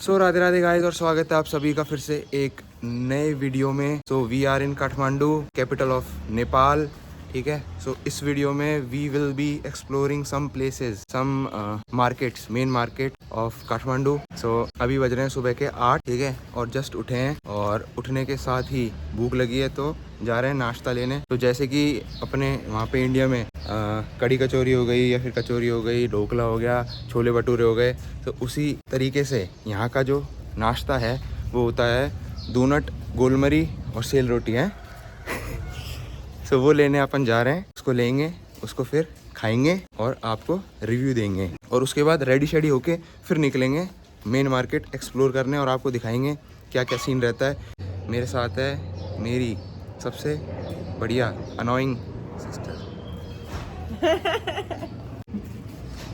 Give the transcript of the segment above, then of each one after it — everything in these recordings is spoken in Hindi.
सो राधे राधे गाइस और स्वागत है आप सभी का फिर से एक नए वीडियो में। So we are in Kathmandu, capital of Nepal. ठीक है, सो इस वीडियो में we will be exploring some places, some markets, main market of Kathmandu. So अभी बज रहे हैं सुबह के 8, ठीक है, और जस्ट उठे हैं और उठने के साथ ही भूख लगी है तो जा रहे हैं नाश्ता लेने। तो जैसे कि अपने वहाँ पे इंडिया में कड़ी कचौरी हो गई या फिर कचौरी हो गई, ढोकला हो गया, छोले भटूरे हो गए, तो उसी तरीके से यहाँ का जो नाश्ता है वो होता है दूनट, गोलमरी और सेल रोटी है। सो वो लेने अपन जा रहे हैं, उसको लेंगे, उसको फिर खाएंगे और आपको रिव्यू देंगे और उसके बाद रेडी शेडी होके फिर निकलेंगे मेन मार्केट एक्सप्लोर करने और आपको दिखाएंगे क्या क्या सीन रहता है। मेरे साथ है मेरी सबसे बढ़िया अनोइंग सिस्टर।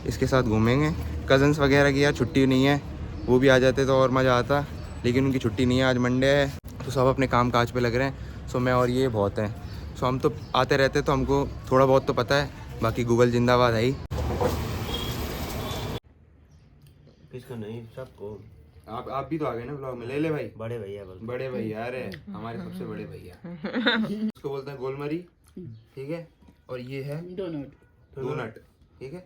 इसके साथ घूमेंगे। कज़न्स वगैरह की यार छुट्टी नहीं है, वो भी आ जाते तो और मज़ा आता, लेकिन उनकी छुट्टी नहीं है, आज मंडे है तो सब अपने काम काज पे लग रहे हैं। सो मैं और ये बहुत हैं। सो हम तो आते रहते तो हमको थोड़ा बहुत तो पता है, बाकी गूगल जिंदाबाद है ही। किसको नहीं, सबको। आप भी तो आ गए ना ब्लॉग में। ले ले भाई, बड़े भैया बोलते, बड़े भैया, अरे हमारे सबसे बड़े भैया। इसको बोलते हैं गोलमरी, ठीक है, और ये है डोनट, ठीक है,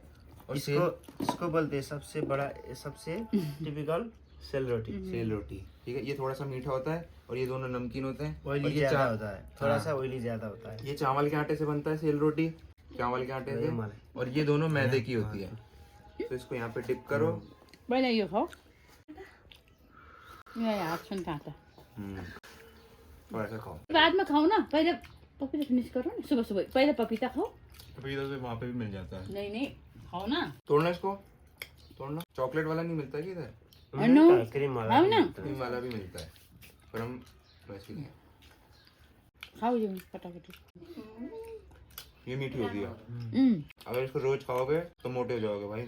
और इसको बोलते हैं सबसे बड़ा, सबसे टिपिकल सेल रोटी। सेल रोटी, ठीक है। ये थोड़ा सा मीठा होता है और ये दोनों नमकीन होते हैं। ऑयली ये ज्यादा होता है, थोड़ा सा ऑयली ज्यादा होता है। ये चावल के आटे से बनता है सेल रोटी, चावल के आटे से, और ये दोनों मैदे की होती है। तो इसको यहाँ पे डिप करो। पहले ये खाओ, ये यार सुन खाता, थोड़ा सा खाओ, बाद में खाओ ना, पहले पपीता फिनिश करो ना, सुबह सुबह पहले पपीता खाओ। पपीता से वहाँ पे भी मिल जाता है। नहीं खाओ ना, तोड़ना इसको, तोड़ना। चॉकलेट वाला नहीं मिलता है इधर, क्रीम वाला खाओ ना, क्रीम वाला भी मिलता है, पर हम वैसे ही खाओ ये फटाफट। ये मीठी होती है, अगर इसको रोज खाओगे तो मोटे हो जाओगे भाई।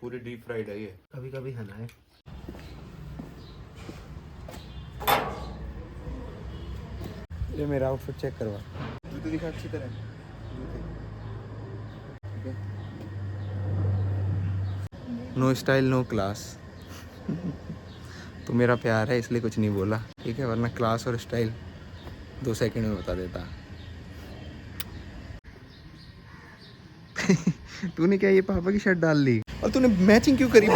पूरी डीप फ्राइड है ये। कभी कभी खाना है। ये मेरा आउटफिट चेक करवा, जूते दिखा अच्छी तरह, नो स्टाइल नो क्लास। तो मेरा प्यार है इसलिए कुछ नहीं बोला, ठीक है, वरना क्लास और स्टाइल 2 सेकंड में बता देता। तूने क्या ये पापा की शर्ट डाल ली और तूने मैचिंग क्यों करी?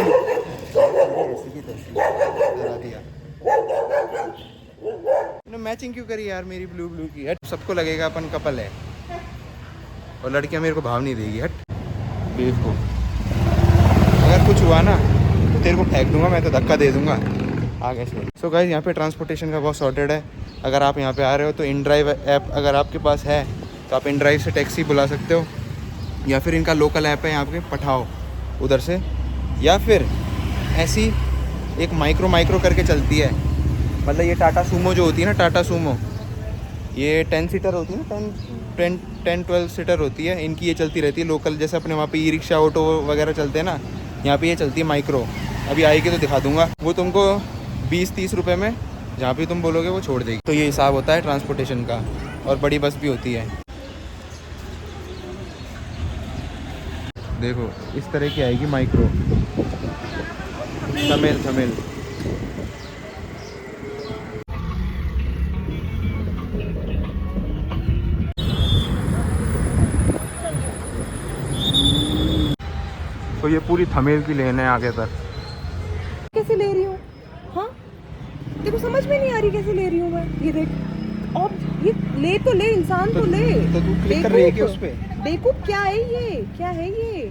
तूने मैचिंग क्यों करी यार मेरी ब्लू की? हट, सबको लगेगा अपन कपल है और लड़कियां मेरे को भाव नहीं देगी। हट बेवकूफ, अगर कुछ हुआ ना तो तेरे को फेंक दूंगा मैं, तो धक्का दे दूंगा आगे से। सो गाइस, यहाँ पे ट्रांसपोर्टेशन का बहुत सॉर्टेड है। अगर आप यहाँ पे आ रहे हो तो इनड्राइव ऐप अगर आपके पास है तो आप इनड्राइव से टैक्सी बुला सकते हो, या फिर इनका लोकल ऐप है यहाँ पे पठाओ उधर से, या फिर ऐसी एक माइक्रो करके चलती है। मतलब ये टाटा सूमो जो होती है ना, टाटा सूमो, ये 10 सीटर होती है ना, 10-12 सीटर होती है इनकी। ये चलती रहती है लोकल, जैसे अपने वहाँ पे ई रिक्शा ऑटो वगैरह चलते हैं ना, यहाँ पे ये चलती है माइक्रो। अभी आएगी तो दिखा दूंगा। वो तुमको 20-30 रुपये में जहाँ भी तुम बोलोगे वो छोड़ देगी। तो ये हिसाब होता है ट्रांसपोर्टेशन का। और बड़ी बस भी होती है, देखो इस तरह की आएगी माइक्रो, थमेल। तो ये पूरी थमेल की लेन है आगे तक। कैसे ले रही हूँ? हाँ, तेरे को समझ में नहीं आ रही कैसे ले रही हूँ मैं? ये देख, और ये ले तो ले, इंसान तो ले। तो तू क्लिक कर रही है क्या उस पे? बेवकूफ, क्या है ये? क्या है ये?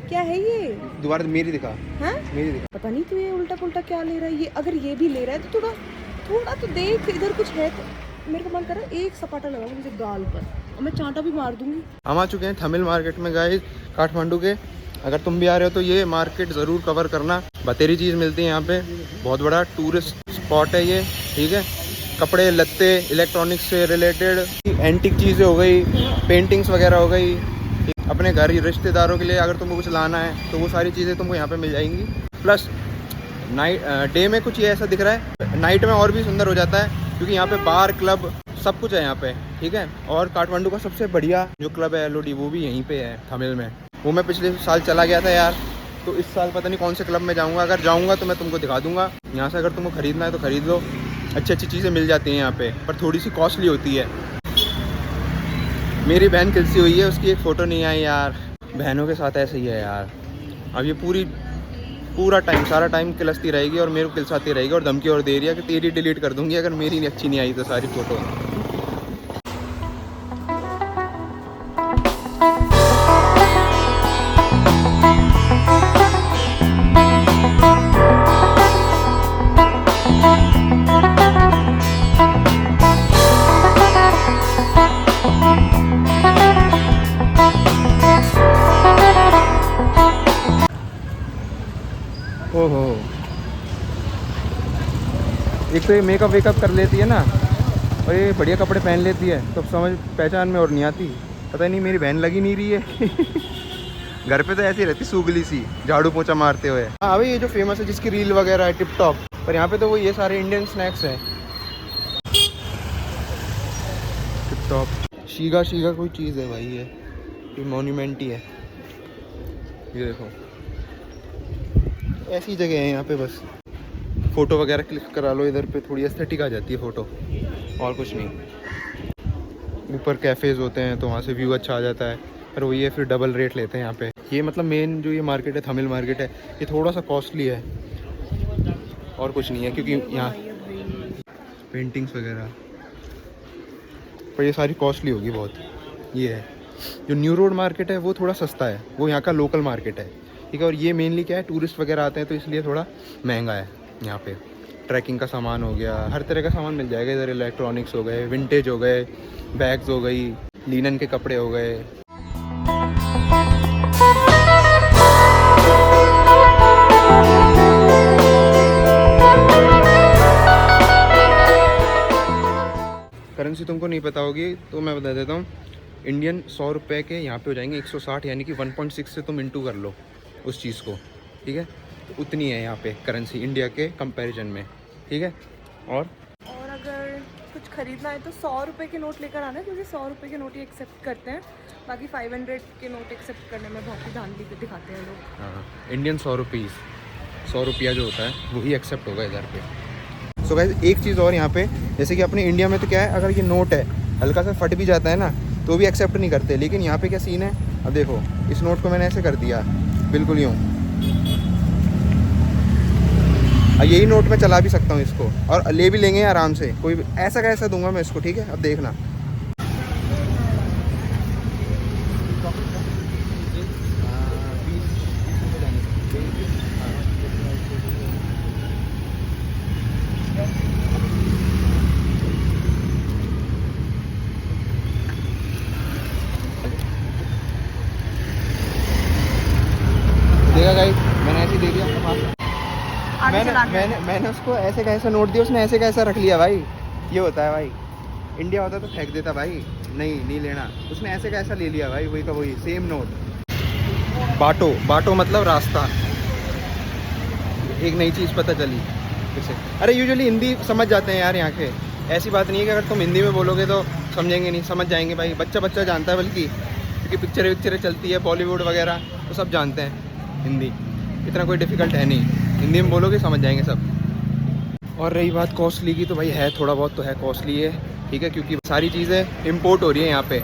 क्या है ये? दोबारा मेरी दिखा। हाँ? मेरी दिखा। पता नहीं तू ये उल्टा पुल्टा क्या ले रहा है। ये अगर ये भी ले रहा है तो थोड़ा तो देख, इधर कुछ है तो। मेरे को मन कर रहा है एक सपाटा लगा मुझे गाल पर और मैं चांटा भी मार दूंगी। हम आ चुके हैं थमिल मार्केट में गाइस, काठमांडू के। अगर तुम भी आ रहे हो तो ये मार्केट ज़रूर कवर करना। बतेरी चीज़ मिलती है यहाँ पे, बहुत बड़ा टूरिस्ट स्पॉट है ये, ठीक है। कपड़े लत्ते, इलेक्ट्रॉनिक्स से रिलेटेड एंटिक चीज़ें हो गई, पेंटिंग्स वगैरह हो गई, अपने घर रिश्तेदारों के लिए अगर तुमको कुछ लाना है तो वो सारी चीज़ें तुमको यहाँ पे मिल जाएंगी। प्लस डे में कुछ ये ऐसा दिख रहा है, नाइट में और भी सुंदर हो जाता है, क्योंकि यहाँ पे बार, क्लब सब कुछ है यहाँ पे, ठीक है। और काठमांडू का सबसे बढ़िया जो क्लब है LOD, वो भी यहीं पे है थमिल में। वो मैं पिछले साल चला गया था यार, तो इस साल पता नहीं कौन से क्लब में जाऊँगा, अगर जाऊँगा तो मैं तुमको दिखा दूँगा। यहाँ से अगर तुमको ख़रीदना है तो ख़रीद लो, अच्छी अच्छी चीज़ें मिल जाती हैं यहाँ पे, पर थोड़ी सी कॉस्टली होती है। मेरी बहन किलसी हुई है, उसकी एक फ़ोटो नहीं आई यार। बहनों के साथ ऐसे ही है यार। अब ये पूरा टाइम, सारा टाइम किलसती रहेगी और मेरे को किलसाती रहेगी और धमकी और दे रही है कि तेरी डिलीट कर दूँगी अगर मेरी अच्छी नहीं आई तो सारी फ़ोटो। ओहो, एक तो ये मेकअप वेकअप कर लेती है ना और ये बढ़िया कपड़े पहन लेती है, तो समझ पहचान में और नहीं आती। पता नहीं मेरी बहन लगी नहीं रही है। घर पे तो ऐसी रहती सूगली सी, झाड़ू पोछा मारते हुए। हाँ भाई, ये जो फेमस है जिसकी रील वगैरह है टिप टॉप, पर यहाँ पे तो वो ये सारे इंडियन स्नैक्स हैं। टिप टॉप शीगा कोई चीज़ है भाई, ये मॉन्यूमेंट ही है। ये देखो, ऐसी जगह है यहाँ पे, बस फ़ोटो वगैरह क्लिक करा लो इधर पे, थोड़ी एस्थेटिक आ जाती है फ़ोटो, और कुछ नहीं। ऊपर कैफ़ेज़ होते हैं तो वहाँ से व्यू अच्छा आ जाता है, पर वो ये फिर डबल रेट लेते हैं यहाँ पे। ये मतलब मेन जो ये मार्केट है, तमिल मार्केट है, ये थोड़ा सा कॉस्टली है और कुछ नहीं है, क्योंकि यहाँ पेंटिंग्स वगैरह, पर ये सारी कॉस्टली होगी बहुत। ये है जो न्यू रोड मार्केट है, वो थोड़ा सस्ता है, वो यहाँ का लोकल मार्केट है, ठीक है। और ये मेनली क्या है, टूरिस्ट वगैरह आते हैं तो इसलिए थोड़ा महंगा है। यहाँ पे ट्रैकिंग का सामान हो गया, हर तरह का सामान मिल जाएगा इधर। इलेक्ट्रॉनिक्स हो गए, विंटेज हो गए, बैग्स हो गई, लिनन के कपड़े हो गए। करेंसी तुमको नहीं पता होगी तो मैं बता देता हूँ। इंडियन 100 रुपये के यहाँ पे हो जाएंगे 160, यानी कि 1.6 से तुम इंटू कर लो उस चीज़ को, ठीक है। तो उतनी है यहाँ पे करेंसी इंडिया के कंपैरिजन में, ठीक है। और अगर कुछ खरीदना है तो 100 रुपये के नोट लेकर आना है, क्योंकि 100 रुपये के नोट ही एक्सेप्ट करते हैं, बाकी 500 के नोट एक्सेप्ट करने में बहुत ही धांधली दिखाते हैं लोग। हाँ, इंडियन 100 रुपया जो होता है वही एक्सेप्ट होगा इधर पे। सो गाइस, एक चीज़ और यहाँ पे, जैसे कि अपने इंडिया में तो क्या है, अगर ये नोट है हल्का सा फट भी जाता है ना तो भी एक्सेप्ट नहीं करते, लेकिन यहाँ पे क्या सीन है, अब देखो इस नोट को मैंने ऐसे कर दिया बिल्कुल यूँ, यही नोट में चला भी सकता हूँ इसको, और ले भी लेंगे आराम से, कोई ऐसा कैसा दूंगा मैं इसको, ठीक है। अब देखना, देखा गाइस, मैंने ऐसे दे दिया। मैंने उसको ऐसे कैसा नोट दिया, उसने ऐसे कैसा रख लिया भाई। ये होता है भाई, इंडिया होता तो फेंक देता भाई, नहीं लेना, उसने ऐसे कैसा ले लिया भाई, वही का वही सेम नोट। बाटो मतलब रास्ता, एक नई चीज़ पता चली इसे। अरे यूजुअली हिंदी समझ जाते हैं यार यहाँ के, ऐसी बात नहीं है कि अगर तुम हिंदी में बोलोगे तो समझेंगे नहीं, समझ जाएंगे भाई, बच्चा जानता है, बल्कि क्योंकि पिक्चरें चलती है बॉलीवुड वगैरह, तो सब जानते हैं हिंदी, इतना कोई डिफ़िकल्ट है नहीं, हिंदी में बोलोगे समझ जाएंगे सब। और रही बात कॉस्टली की, तो भाई है थोड़ा बहुत तो है कॉस्टली है, ठीक है, क्योंकि सारी चीज़ें इंपोर्ट हो रही हैं यहाँ पे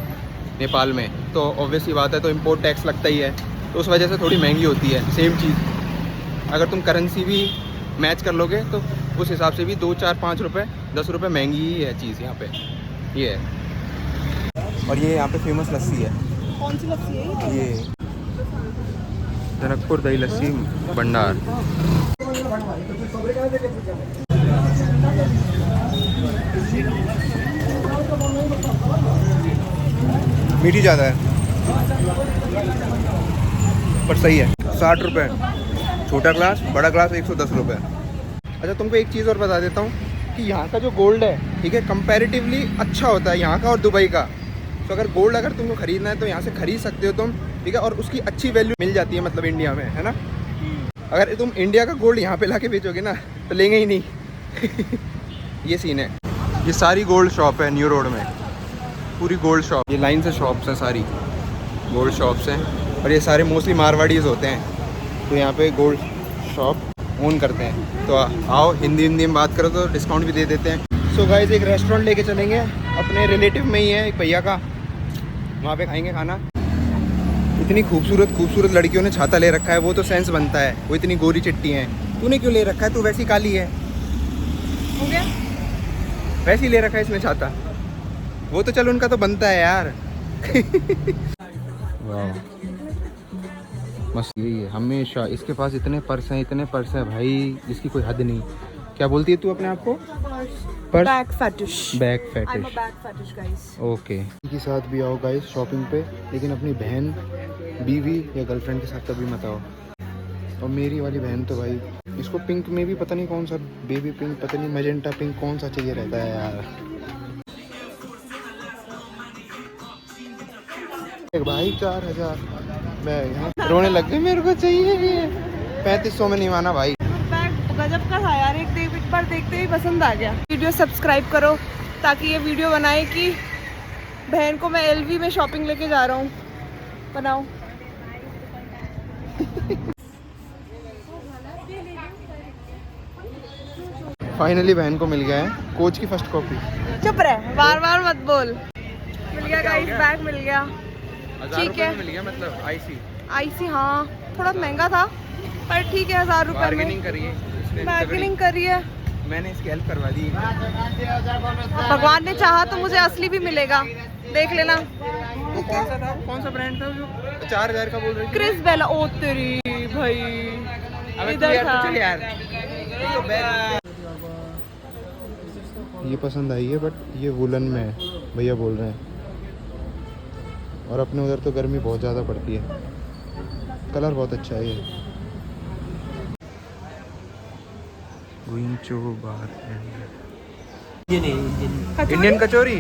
नेपाल में, तो ऑब्वियसली बात है, तो इंपोर्ट टैक्स लगता ही है, तो उस वजह से थोड़ी महंगी होती है सेम चीज़। अगर तुम करेंसी भी मैच कर लोगे तो उस हिसाब से भी 2, 4, 5 रुपये 10 रुपये महंगी ही है चीज़ यहाँ पे, ये है। और ये यहाँ पे फेमस लस्सी है। कौन सी लस्सी है ये जनकपुर दही लस्सी भंडार। मीठी ज़्यादा है पर सही है। 60 रुपये छोटा ग्लास, बड़ा ग्लास 110 रुपये। अच्छा, तुमको एक चीज़ और बता देता हूँ कि यहाँ का जो गोल्ड है, ठीक है, कंपैरेटिवली अच्छा होता है यहाँ का और दुबई का। तो अगर गोल्ड अगर तुमको ख़रीदना है तो यहाँ से ख़रीद सकते हो तुम, ठीक है, और उसकी अच्छी वैल्यू मिल जाती है, मतलब इंडिया में, है ना। अगर तुम इंडिया का गोल्ड यहाँ पे लाके बेचोगे ना तो लेंगे ही नहीं। ये सीन है। ये सारी गोल्ड शॉप है न्यू रोड में, पूरी गोल्ड शॉप, ये लाइन से शॉप्स हैं, सारी गोल्ड शॉप्स हैं, और ये सारे मोस्टली मारवाड़ीज़ होते हैं, तो यहाँ पे गोल्ड शॉप ओन करते हैं, तो आओ हिंदी में बात करो तो डिस्काउंट भी दे देते हैं। सो गाइस एक रेस्टोरेंट लेके चलेंगे, अपने रिलेटिव में ही है एक भैया का, वहाँ पे खाएंगे खाना। इतनी खूबसूरत लड़कियों ने छाता ले रखा है, वो तो सेंस बनता है, वो इतनी गोरी चिट्टी हैं, तूने क्यों ले रखा है? तू वैसी काली है, हो गया। वैसे ही ले रखा है इसने छाता, वो तो चल उनका तो बनता है यार। वाह मस्त, यही है हमेशा इसके पास इतने पर्स हैं भाई, जिसकी कोई हद नहीं। क्या बोलती है तू अपने आप को? Purse? Bag fetish. Bag I'm a fetish. bag fetish guys. Okay के साथ भी आओ गाइस शॉपिंग पे, लेकिन अपनी बहन, बीवी या गर्लफ्रेंड के साथ कभी मत आओ। और मेरी वाली बहन तो भाई, इसको पिंक में भी पता नहीं कौन सा बेबी पिंक, पता नहीं मैजेंटा पिंक कौन सा चाहिए रहता है यार। भाई 4000 बैग है, रोने लग गए, मेरे को चाहिए ये। 3500 में नहीं माना भाई। बैग गजब का था यार, एक बार देखते ही पसंद आ गया। वीडियो सब्सक्राइब करो ताकि ये वीडियो बनाए कि बहन को मैं एलवी में शॉपिंग लेके जा रहा हूँ। बनाओ। फाइनली बहन को मिल गया है कोच की फर्स्ट कॉपी। चुप रहे, बार बार मत बोल। मिल गया गाइस, बैग मिल गया। ठीक है, मिल गया मतलब आईसी। हाँ थोड़ा महंगा था पर ठीक है, 1000 रुपए में बार्गेनिंग करी है। मैंने इसकी हेल्प करवा दी। भगवान ने चाहा तो मुझे असली भी मिलेगा, देख लेना। वो कौन सा ब्रांड था जो 4000 का बोल रही थी? क्रिस बेला। ओ तेरी भाई, अबे तू इधर यार, था। तू चल यार। ये पसंद आई है बट ये वुलन में है, भैया बोल रहे हैं। और अपने उधर तो गर्मी बहुत ज़्यादा पड़ती है। कलर बहुत अच्छा है ये। गुइंचो बार इंडियन कचौरी।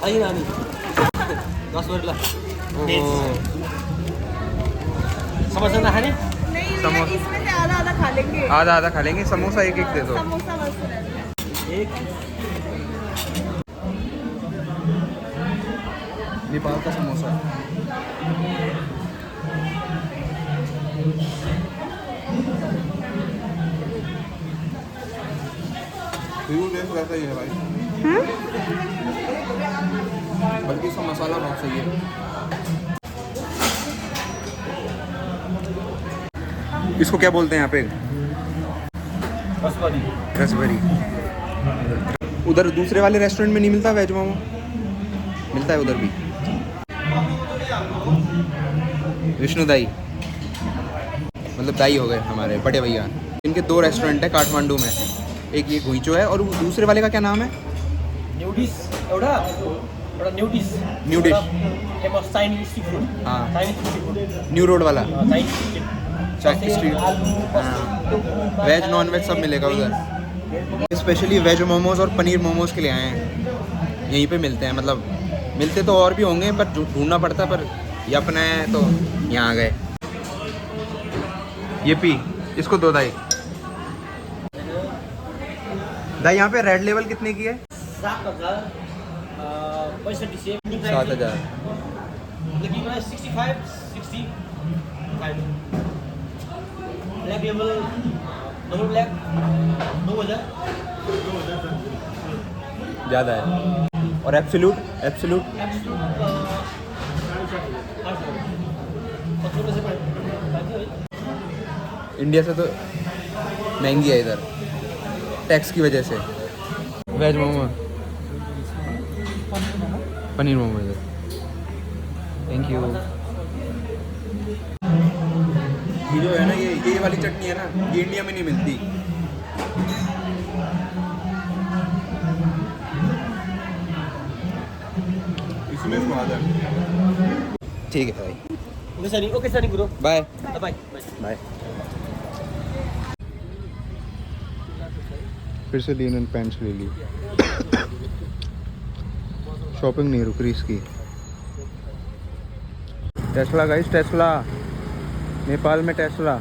नहीं समोसा। इसमें से आधा खा लेंगे। आधा खा लेंगे। समोसा एक दे दो। समोसा मस्त है। नेपाल का समोसा। वैसा ही है भाई, बल्कि इसका मसाला बहुत सही है। इसको क्या बोलते हैं यहाँ पे? रसभरी। उधर दूसरे वाले रेस्टोरेंट में नहीं मिलता वेज मोमो? मिलता है उधर भी। विष्णु दाई, मतलब दाई हो गए हमारे बड़े भैया। इनके 2 रेस्टोरेंट है काठमांडू में, एक ये गुइचो है और दूसरे वाले का क्या नाम है? New dish. हाँ, न्यू रोड वाला स्ट्रीट। हाँ, वेज नॉन वेज सब मिलेगा उधर। स्पेशली वेज मोमोज और पनीर मोमोज के लिए आए हैं। यहीं पे मिलते हैं, मतलब मिलते तो और भी होंगे पर ढूंढना पड़ता, पर ये अपना है तो यहाँ आ गए। ये पी, इसको 2 दाई। दाई यहाँ पे रेड लेवल कितने की है? 7,000 7,000। ब्लैक लेवल डबल ब्लैक 9,000 ज़्यादा है। और एब्सोल्यूट इंडिया से तो महंगी है इधर, टैक्स की वजह से। वेज मोमो, पनीर मोमो इधर। Thank you. ये जो है ना, ये वाली चटनी है ना, ये इंडिया में नहीं मिलती। इसमें स्वाद है। ठीक है भाई, okay Sunny bro, bye bye bye. फिर से लिनन पैंट्स ले ली। शॉपिंग नहीं रुक रही इसकी। टेस्ला गाइस, टेस्ला नेपाल में टेस्ला।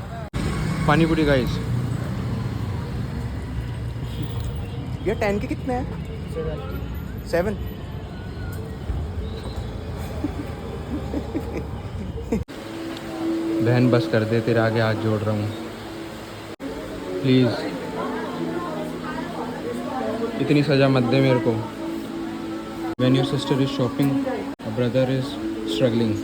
पानी पूरी गाइस। ये 10 के कितने हैं? 7। बहन बस कर दे, तेरे आगे हाथ जोड़ रहा हूँ प्लीज़, इतनी सज़ा मत दे मेरे को। When your sister is shopping, a brother is struggling.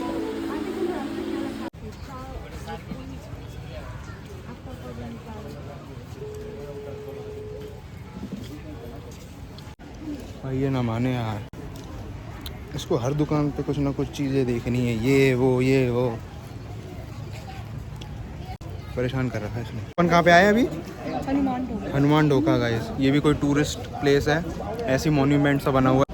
भाई ये ना माने यार, इसको हर दुकान पे कुछ ना कुछ चीज़ें देखनी है, ये वो परेशान कर रखा है इसने। अपन कहाँ पे आए अभी? हनुमान ढोका गाइस, ये भी कोई टूरिस्ट प्लेस है, ऐसी मॉन्यूमेंट सा बना हुआ है।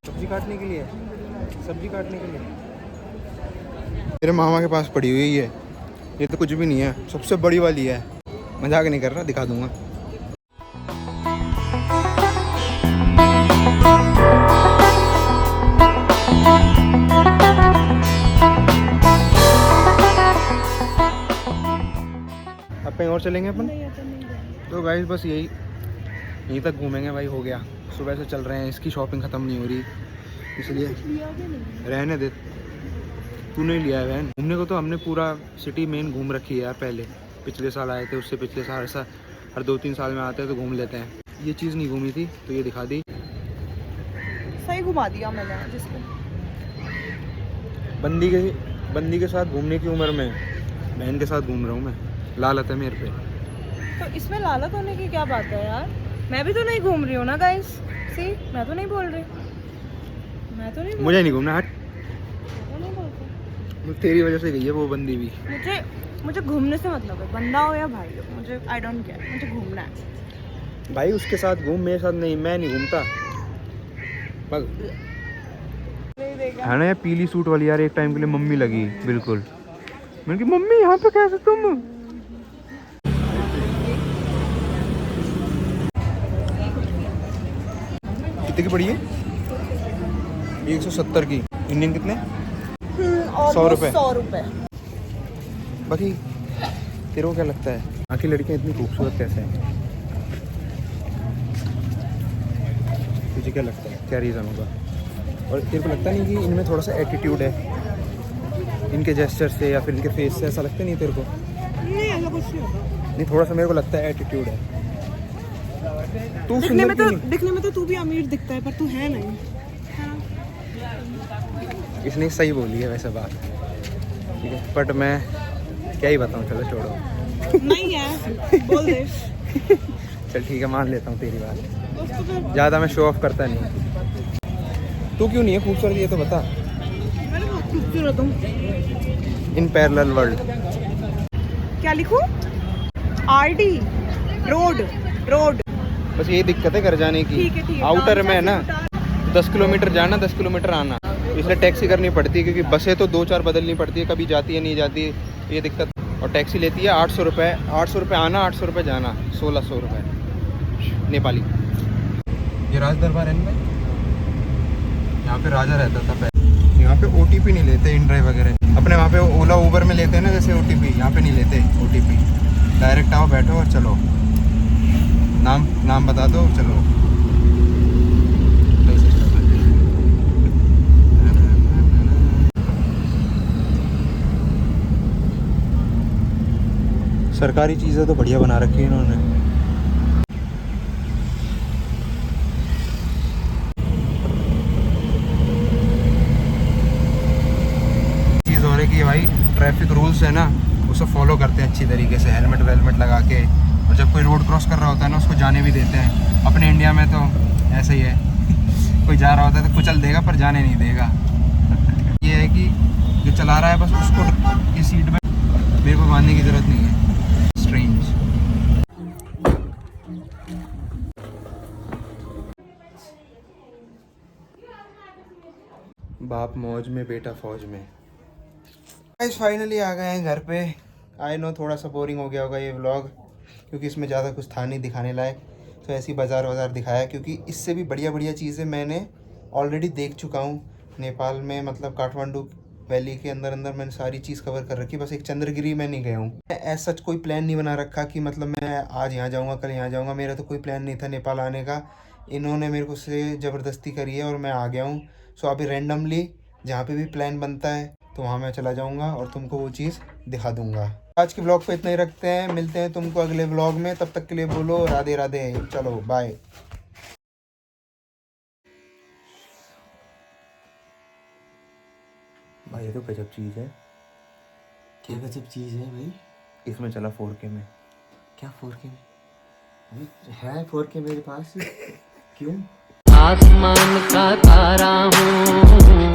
सब्जी काटने के लिए, सब्जी काटने के लिए मेरे मामा के पास पड़ी हुई है, ये तो कुछ भी नहीं है, सबसे बड़ी वाली है। मजाक नहीं कर रहा, दिखा दूंगा। अब कहीं और चलेंगे अपन? तो गाइस बस यहीं तक घूमेंगे भाई, हो गया। सुबह से चल रहे हैं, इसकी शॉपिंग ख़त्म नहीं हो रही, इसलिए रहने दे। तू नहीं लिया है वैन? घूमने को तो हमने पूरा सिटी मेन घूम रखी है यार पहले। पिछले साल आए थे, उससे पिछले साल, ऐसा हर 2-3 साल में आते हैं तो घूम लेते हैं। ये चीज़ नहीं घूमी थी तो ये दिखा दी। सही घुमा दिया मैंने जिसको। बंदी के साथ घूमने की उम्र में बहन के साथ घूम रहा हूँ मैं, लालत है मेरे पे। तो इसमें लालत होने की क्या बात है यार? मैं भी तो नहीं घूम रही हूँ ना गाइस। सी, मैं तो नहीं बोल रही, मैं तो नहीं बोल मुझे नहीं घूमना, हट। मैं नहीं बोलती। तेरी वजह से गई है वो बंदी भी। मुझे घूमने से मतलब है, बंदा हो या भाई हो, मुझे आई डोंट केयर, मुझे घूमना है। भाई उसके साथ घूम, मेरे साथ नहीं, मैं नहीं घूमता। है ना ये पीली सूट वाली यार, एक टाइम के लिए मम्मी लगी बिल्कुल। मैंने कहा मम्मी यहाँ पे कैसे तुम? कितने की पड़ी है? 170 की। इंडियन कितने? 100 रुपये। 100 रुपये। बाकी तेरे को क्या लगता है, आखिर लड़कियाँ इतनी खूबसूरत कैसे हैं? तुझे क्या लगता है, क्या रीज़न होगा? और तेरे को लगता नहीं कि इनमें थोड़ा सा एटीट्यूड है, इनके जेस्चर से या फिर इनके फेस से? ऐसा लगता नहीं तेरे को? नहीं, ऐसा कुछ नहीं होता। नहीं, थोड़ा सा मेरे को लगता है एटीट्यूड है। तू दिखने में तो तू भी अमीर दिखता है, पर तू है नहीं। इसने सही बोली है वैसे बात, ठीक है, बट मैं क्या ही बताऊँ, चलो छोड़ो। नहीं है, बोल दे। चल ठीक है, मान लेता हूँ तेरी बात। ज़्यादा मैं शो ऑफ करता नहीं। तू क्यों नहीं है खूबसूरत, ये तो बता। मैं बहुत खूबसूरत हूँ। इन पैरेलल वर्ल्ड क्या लिखूं? RD road. बस यही दिक्कत है घर जाने की। ठीक है। आउटर में है ना, 10 किलोमीटर जाना, 10 किलोमीटर आना, इसलिए टैक्सी करनी पड़ती है, क्योंकि बसें तो 2-4 बदलनी पड़ती है, कभी जाती है नहीं जाती है, ये दिक्कत। और टैक्सी लेती है 800 रुपये, 800 रुपये आना, 800 रुपये जाना, 1600 रुपये नेपाली। ये राज दरबार है ना, यहाँ पे राजा रहता था पहले। यहाँ पे OTP नहीं लेते इन ड्राइव वगैरह, अपने वहाँ पे ओला उबर में लेते हैं ना जैसे OTP, यहाँ पे नहीं लेते OTP। डायरेक्ट आओ, बैठो और चलो, नाम बता दो, चलो। सरकारी चीज़ें तो बढ़िया बना रखी है इन्होंने। चीज़ हो रही कि भाई ट्रैफिक रूल्स है ना, उसे फॉलो करते हैं अच्छी तरीके से, हेलमेट वेलमेट लगा के। और जब कोई रोड क्रॉस कर रहा होता है ना, उसको जाने भी देते हैं। अपने इंडिया में तो ऐसे ही है, कोई जा रहा होता है तो कुचल देगा पर जाने नहीं देगा। ये है कि जो चला रहा है बस उसको इस सीट में मेरे को बांधने की ज़रूरत नहीं है। स्ट्रेंज। बाप मौज में, बेटा फौज में। गाइस फाइनली आ गए हैं घर पे। आई नो थोड़ा सा बोरिंग हो गया होगा ये व्लॉग, क्योंकि इसमें ज़्यादा कुछ था नहीं दिखाने लायक, तो ऐसी बाज़ार दिखाया, क्योंकि इससे भी बढ़िया चीज़ें मैंने ऑलरेडी देख चुका हूँ नेपाल में, मतलब काठमांडू वैली के अंदर अंदर मैंने सारी चीज़ कवर कर रखी, बस एक चंद्रगिरी में नहीं गया हूँ। ऐसा सच कोई प्लान नहीं बना रखा कि मतलब मैं आज यहाँ जाऊँगा कल यहाँ जाऊँगा, मेरा तो कोई प्लान नहीं था नेपाल आने का। इन्होंने मेरे को से ज़बरदस्ती करी है और मैं आ गया हूँ। सो अभी रैंडमली जहाँ पे भी प्लान बनता है तो वहाँ मैं चला जाऊँगा और तुमको वो चीज़ दिखा दूँगा। आज के ब्लॉग पे इतना ही रखते हैं, मिलते हैं तुमको अगले ब्लॉग में। तब तक के लिए बोलो राधे राधे, चलो बाय। भाई ये तो गजब चीज़ है। क्या गजब चीज़ है भाई? इसमें चला 4K में। क्या 4K में है? 4K मेरे पास क्यों? आसमान का तारा हूँ।